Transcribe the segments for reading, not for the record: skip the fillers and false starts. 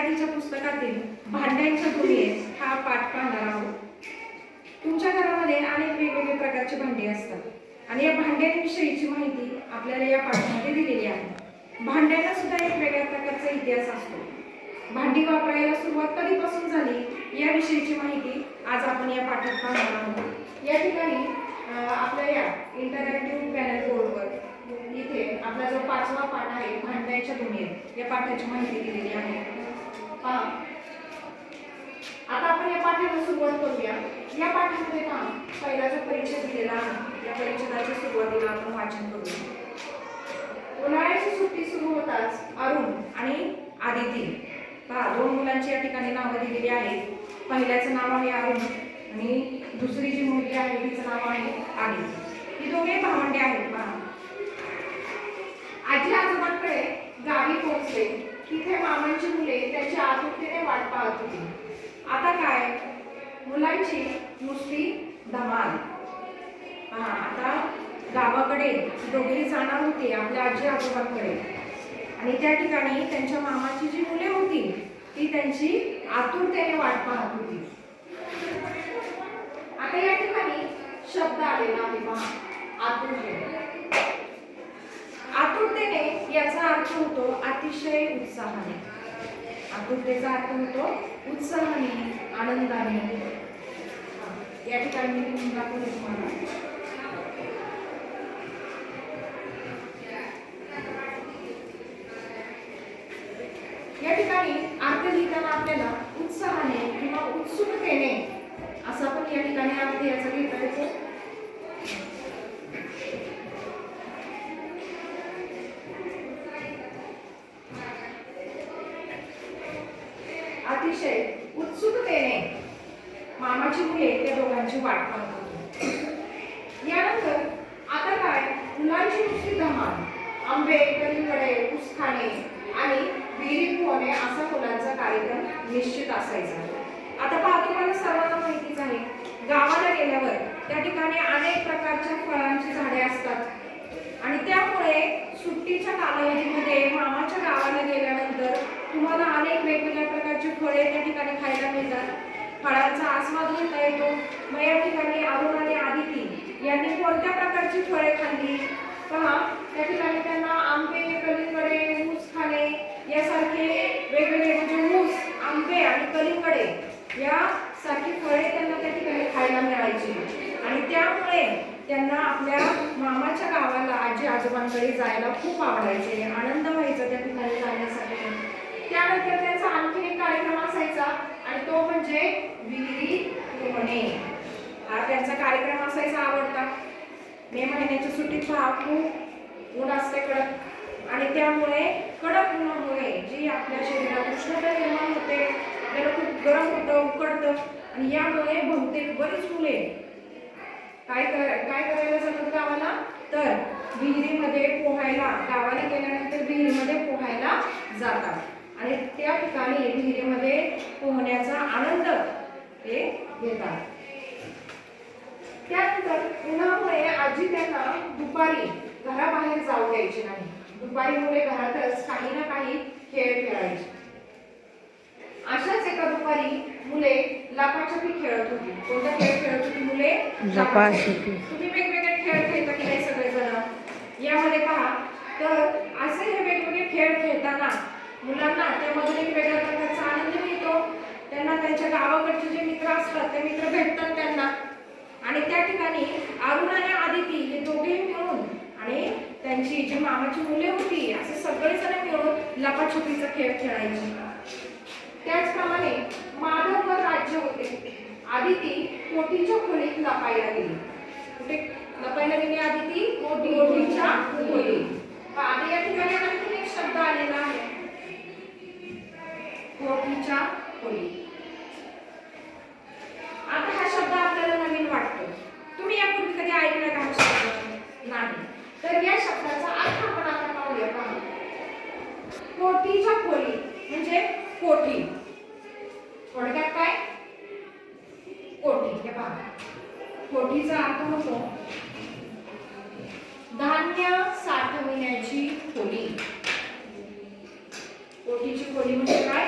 मराठीच्या पुस्तकातील भांड्यांच्या दोरी हा पाठ पाहणार आहोत. तुमच्या घरामध्ये अनेक वेगवेगळे प्रकारचे भांडी असतात आणि या भांड्यांविषयीची माहिती आपल्याला या पाठामध्ये दिलेली आहे. भांड्यांना सुद्धा एक वेगळ्या प्रकारचा इतिहास असतो. भांडी वापरायला सुरुवात कधीपासून झाली याविषयीची माहिती आज आपण या पाठात पाहणार आहोत. या ठिकाणी आपल्या या इंटरॅक्टिव्ह पॅनल बोर्डवर इथे आपला जो 5वा पाठ आहे भांड्यांच्या दुनियेत या पाठाची माहिती दिलेली आहे. पहा, आता आपण या पाठाला सुरुवात करूया. या पाठामध्ये पहा, पहिला जो परिच्छेद दिलेला आहे या परिच्छेदाच्या सुरुवातीला आपण वाचन करूया. उन्हाळ्याची सुट्टी सुरू होताच अरुण आणि आदिती पहा, दोन मुलांची या ठिकाणी नावं दिलेली आहेत. पहिल्याचं नाव आहे अरुण आणि दुसरी जी मुलगी आहे तिचं नाव आहे आदिती. ही दोघे भावंडे आहेत. पहा, आजी आजोबांकडे गावी पोहोचले. तिथे मामांची मुले त्यांच्या आतुरतेने वाट पाहत होती. आता काय, मुलांची नुसती धमाल. पहा, आता गावाकडे दोघेही जाणार होते आपल्या आजी आजोबांकडे आणि त्या ठिकाणी त्यांच्या मामाची जी मुले होती ती त्यांची आतुरतेने वाट पाहत होती. आता या ठिकाणी शब्द आलेला आहे. पहा, आतुरतेने. आतुरतेने याचा अर्थ होतो अतिशय उत्साहाने. आतुरतेचा अर्थ होतो उत्साहाने, आनंदाने. या ठिकाणी मी दाखवते तुम्हाला. या ठिकाणी अर्थ लिहिताना आपल्याला उत्साहाने किंवा उत्सुकतेने असा पण या ठिकाणी अर्थ याचा घेता येतो. अतिशय उत्सुकतेने मामाची मुले त्या दोघांची वाट पाहत होती. यानंतर आता काय, मुलांची नुसती धमाल. आंबे, कलिंगडे, ऊस खाणे आणि विहिरीत पोहणे असा मुलांचा कार्यक्रम निश्चित असायचा. आता पहा, तुम्हाला सर्वांना माहितीच आहे गावाला गेल्यावर त्या ठिकाणी अनेक प्रकारच्या फळांची झाडे असतात आणि त्यामुळे सुट्टीच्या कालावधीमध्ये मामाच्या गावाला गेल्यानंतर तुम्हाला अनेक वेगवेगळ्या प्रकारची फळे त्या ठिकाणी खायला मिळतात. फळांचा आस्वाद घेता येतो. मग या ठिकाणी अरुण आणि आदिती यांनी कोणत्या प्रकारची फळे खाल्ली? पहा, त्या ठिकाणी त्यांना आंबे, कलिंगडे, ऊस खाणे यासारखे वेगवेगळे म्हणजे ऊस, आंबे आणि कलिंगडे यासारखी फळे त्यांना त्या ठिकाणी खायला मिळायची आणि त्यामुळे त्यांना आपल्या मामाच्या गावाला आजी आजोबांकडे जायला खूप आवडायचे, आनंद व्हायचा त्या ठिकाणी जाण्यासाठी. त्यानंतर त्यांचा आणखी एक कार्यक्रम असायचा आणि तो म्हणजे विहिरी पोहणे. हा त्यांचा कार्यक्रम असायचा आवडता. मे महिन्याच्या सुट्टीत पहा, खूप ऊन असते कडक आणि त्यामुळे कडक उन्हामुळे जी आपल्या शरीरात उष्णता निर्माण होते, आपल्याला खूप गरम होतं, उकडतं आणि यामुळे बहुतेक बरीच मुले काय करायला जातात गावाला, तर विहिरीमध्ये पोहायला, गावाला गेल्यानंतर विहिरीमध्ये पोहायला जातात आणि त्या ठिकाणी विहिरीमध्ये पोहण्याचा आनंद ते घेतात. त्यानंतर उन्हामुळे आजी त्यांना दुपारी घराबाहेर जाऊ द्यायची नाही. दुपारी मुले घरातच काही ना काही खेळ खेळायचे. अशाच एका दुपारी मुले लपाछपी खेळत होती. कोणता खेळ खेळत होती मुले? लपाछपी. तुम्ही वेगवेगळे खेळ खेळता की नाही सगळेजण? यामध्ये पहा, तर असे हे वेगवेगळे खेळ खेळताना मुलांना त्यामधून एक वेगळ्या प्रकारचा आनंद मिळतो. त्यांना त्यांच्या गावाकडचे जे मित्र असतात ते मित्र भेटतात त्यांना आणि त्या ठिकाणी अरुण आणि आदिती हे दोघेही मिळून आणि त्यांची जी मामाची मुले होती असे सगळेजण मिळून लपाछपीचा खेळ खेळायचे. त्याचप्रमाणे माधववर राज्य होते. आदिती कोठीच्या खोलीत लपायला गेली. कुठे लपायला गेली आदिती? कोठीच्या खोलीत. आता या ठिकाणी आणखी एक शब्द आलेला आहे, कोठीच्या खोलीत. आता हा शब्द आपल्याला नवीन वाटतो. तुम्ही यापूर्वी कधी ऐकला का हा शब्द? नाही. तर या शब्दाचा अर्थ आपण आता पाहूया. पहा, कोठीच्या खोलीत म्हणजे कोठी. थोडक्यात काय? कोठी. हे पहा, कोठीचा अर्थ होतो धान्य साठवण्याची खोली. कोठीची खोली म्हणजे काय?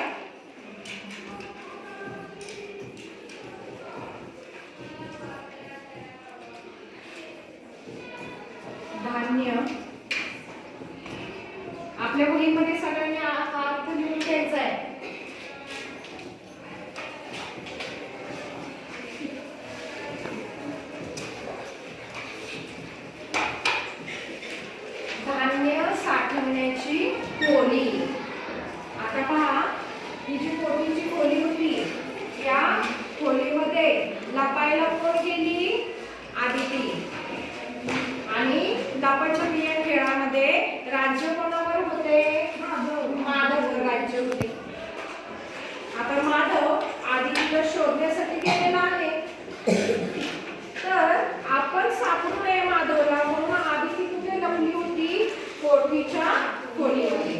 सगळ्यांनी हा अर्थ लिहून घ्यायचा आहे. धान्य साठवण्याची खोली. आता पहा, ही जी पोटीची खोली होती, या खोलीमध्ये लपायला कोण गेली? आदिती. आणि लपाछपी या खेळामध्ये राज्य कोणावर होते? माधव राज्य होते. आता माधव आदितीला शोधण्यासाठी गेलेला आहे. तर आपण सापडू नये माधवला म्हणून आदिती कुठे लपली होती? कोठीच्या खोलीमध्ये.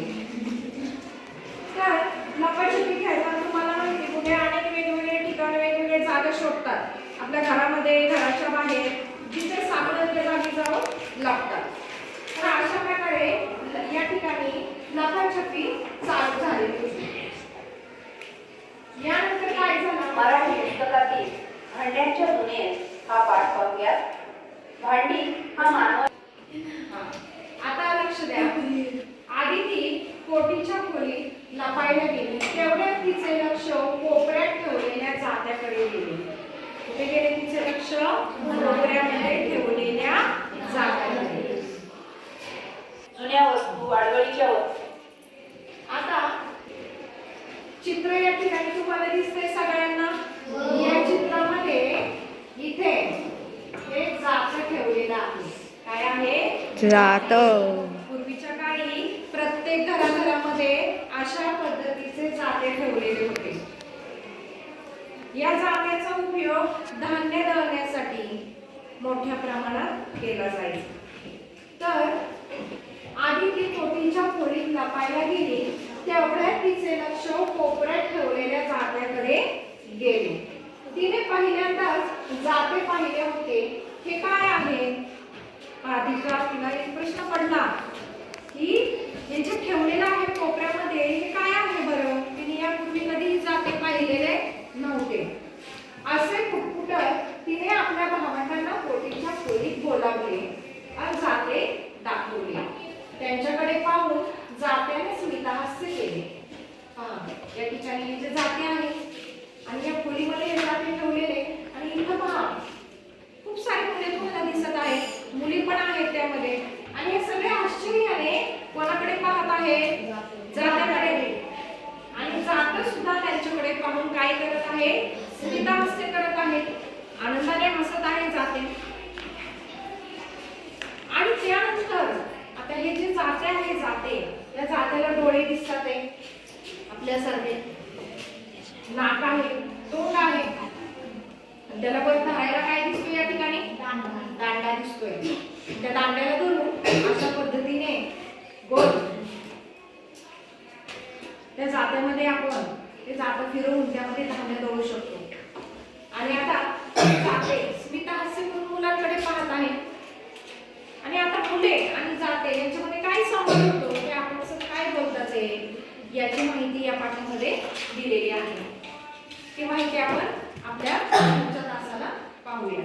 तर लपाछपी खेळताना तुम्हाला माहिती कुठे अनेक वेगवेगळे ठिकाण वेगवेगळे जागा शोधतात. आपल्या घरामध्ये, घराच्या बाहेर, जिथे सापडेल त्या जागी जाऊन लपतात. तर अशा प्रकारे या ठिकाणी लपाछपी चालू झालेली होती. यानंतर काय झालं? मराठी पुस्तकातील भांड्यांच्या दुनियेत हा पाठ पाहूया. भांडी हा मानव. आता लक्ष द्या. आदिती कोठीच्या खोलीत लपायला गेली. तेवढ्यात तिचे लक्ष कोपऱ्यात ठेवलेल्या जात्याकडे गेले. कुठे गेले तिचे लक्ष? कोपऱ्यामध्ये ठेवलेल्या जात्याकडे. जुन्या वस्तू, आडवळीच्या वस्तू. आता चित्र या ठिकाणी तुम्हाला दिसतंय सगळ्यांना. या चित्रामध्ये इथे एक जातं ठेवलेलं आहे. काय आहे? जात. पूर्वीच्या काळी प्रत्येक घराघरामध्ये अशा पद्धतीचे जाते ठेवलेले होते. या जात्याचा उपयोग धान्य दळण्यासाठी मोठ्या प्रमाणात केला जायचा. तर आदिती कोठीच्या खोलीत लपायला गेली. तेवढ्यात तिचे लक्ष कोपऱ्यात ठेवलेल्या जात्याकडे गेले. तिने पहिल्यांदाच जाते पाहिले होते. हे काय आहे? तिला एक प्रश्न पडला की हे जे ठेवलेलं आहे कोपऱ्यामध्ये हे काय आहे बरं? तिने यापूर्वी कधीही जाते पाहिलेले नव्हते. असे कुटकुटत तिने आपल्या भावंडांना कोठीच्या खोलीत बोलावले आणि जाते दाखवले. त्यांच्याकडे पाहून जात्याने स्मितहास्य केले. या ठिकाणी हे जे जाते आहे आणि या खोलीमध्ये हे जाते ठेवलेले आणि इथं पहा खूप सारे मुले तुम्हाला दिसत आहेत. मुली पण आहेत त्यामध्ये. आणि हे सगळे आश्चर्याने कोणाकडे पाहत आहेत? जात्याकडे. आणि जात सुद्धा त्यांच्याकडे पाहून काय करत आहे? स्मितहास्य करत आहे. आनंदाने हसत आहे जाते. आणि त्यानंतर आता हे जे जाते आहे जाते, या जात्याला डोळे दिसतात आहे आपल्यासारखे, नाक आहे, तोंड आहे. त्याला पण धरायला काय दिसतोय या ठिकाणी? दांडा दिसतोय. त्या दांड्याला धरून अशा पद्धतीने गोल त्या जात्यामध्ये आपण ते जातं फिरवून त्यामध्ये धान्य दळू शकतो. आणि आता जाते स्मितहास्य करून मुलांकडे पाहत आहे. आणि आता मुले आणि जाते यांच्यामध्ये काय संबंध होतो ते आपण काय बोलतात याची माहिती या पाठामध्ये दिलेली आहे. ती माहिती आपण आपल्या पुढच्या तासाला पाहूया.